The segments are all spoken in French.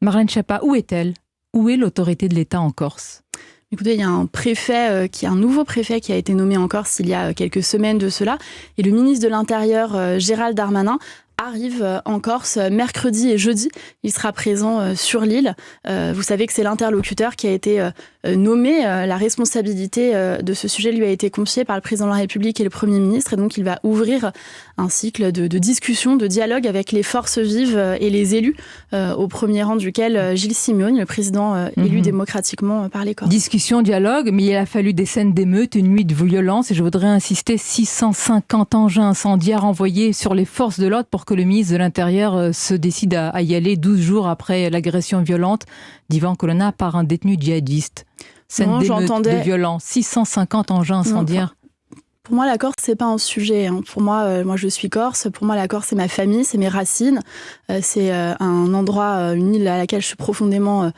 Marlène Schiappa, où est-elle ? Où est l'autorité de l'État en Corse ? Écoutez, il y a un nouveau préfet qui a été nommé en Corse il y a quelques semaines de cela. Et le ministre de l'Intérieur, Gérald Darmanin, arrive en Corse mercredi et jeudi. Il sera présent sur l'île. Vous savez que c'est l'interlocuteur qui a été nommé. La responsabilité de ce sujet lui a été confiée par le président de la République et le Premier ministre. Et donc, il va ouvrir un cycle de discussion, de dialogue avec les forces vives et les élus, au premier rang duquel Gilles Simeoni, le président élu démocratiquement par les Corses. Discussion, dialogue, mais il a fallu des scènes d'émeutes, une nuit de violence. Et je voudrais insister, 650 engins incendiaires envoyés sur les forces de l'ordre pour que le ministre de l'Intérieur se décide à y aller 12 jours après l'agression violente d'Ivan Colonna par un détenu djihadiste. Scène d'émeute, de violence, 650 engins incendiaires. Pour moi, la Corse, c'est pas un sujet. Pour moi, je suis corse. Pour moi, la Corse, c'est ma famille, c'est mes racines. C'est un endroit, une île à laquelle je suis profondément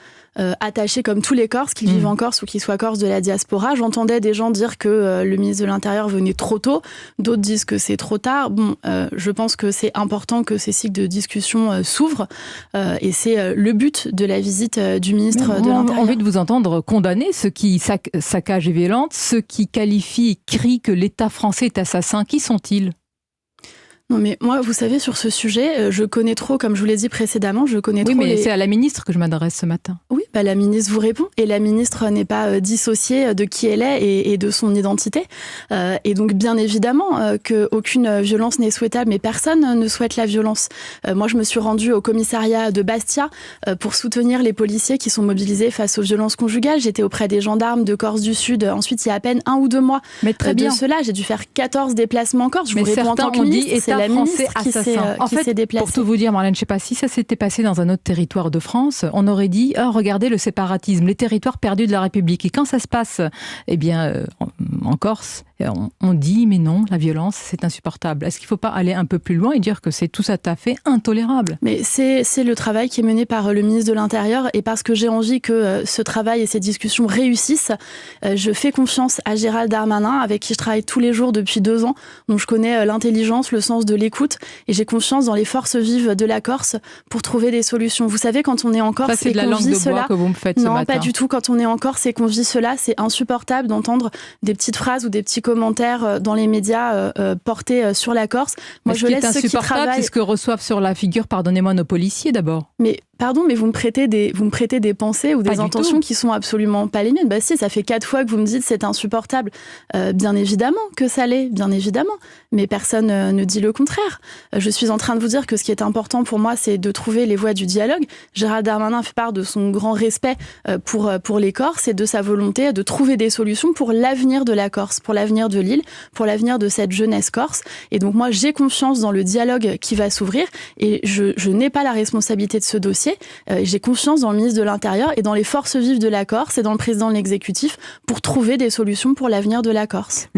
attachée, comme tous les Corses, qu'ils vivent en Corse ou qu'ils soient Corses de la diaspora. J'entendais des gens dire que le ministre de l'Intérieur venait trop tôt. D'autres disent que c'est trop tard. Je pense que c'est important que ces cycles de discussion s'ouvrent. Et c'est le but de la visite du ministre de l'Intérieur. J'ai envie de vous entendre condamner ceux qui saccagent et violentent, ceux qui qualifient et crient que l'État français est assassin. Qui sont-ils ? Non mais moi, vous savez, sur ce sujet, je connais trop, comme je vous l'ai dit précédemment, je connais trop. Oui, mais c'est à la ministre que je m'adresse ce matin. Oui, la ministre vous répond. Et la ministre n'est pas dissociée de qui elle est et de son identité. Et donc, bien évidemment, qu'aucune violence n'est souhaitable, mais personne ne souhaite la violence. Moi, je me suis rendue au commissariat de Bastia pour soutenir les policiers qui sont mobilisés face aux violences conjugales. J'étais auprès des gendarmes de Corse du Sud. Ensuite, il y a à peine 1 ou 2 mois de cela, j'ai dû faire 14 déplacements en Corse. Je vous réponds en tant que ministre, c'est la ministre qui s'est déplacée. Pour tout vous dire, Marlène, je ne sais pas si ça s'était passé dans un autre territoire de France, on aurait dit « regardez le séparatisme, les territoires perdus de la République ». Et quand ça se passe en Corse, on dit « mais non, la violence, c'est insupportable ». Est-ce qu'il ne faut pas aller un peu plus loin et dire que c'est tout à fait intolérable ? Mais c'est le travail qui est mené par le ministre de l'Intérieur, et parce que j'ai envie que ce travail et ces discussions réussissent, je fais confiance à Gérald Darmanin, avec qui je travaille tous les jours depuis 2 ans, dont je connais l'intelligence, le sens de l'écoute, et j'ai confiance dans les forces vives de la Corse pour trouver des solutions. Vous savez, quand on est en Corse, c'est de la langue de bois que vous me faites ce matin. Non, pas du tout. Quand on est en Corse et qu'on vit cela, c'est insupportable d'entendre des petites phrases ou des petits commentaires dans les médias portés sur la Corse. Moi, je laisse ceux qui travaillent. C'est ce que reçoivent sur la figure, pardonnez-moi, nos policiers d'abord. Mais pardon, mais vous me prêtez des pensées ou des intentions qui sont absolument pas les miennes. Bah si, ça fait 4 fois que vous me dites c'est insupportable. Bien évidemment que ça l'est, bien évidemment. Mais personne ne dit le contraire. Je suis en train de vous dire que ce qui est important pour moi, c'est de trouver les voies du dialogue. Gérald Darmanin fait part de son grand respect pour les Corses et de sa volonté de trouver des solutions pour l'avenir de la Corse, pour l'avenir de l'île, pour l'avenir de cette jeunesse corse. Et donc moi, j'ai confiance dans le dialogue qui va s'ouvrir, et je n'ai pas la responsabilité de ce dossier. J'ai confiance dans le ministre de l'Intérieur et dans les forces vives de la Corse et dans le président de l'exécutif pour trouver des solutions pour l'avenir de la Corse.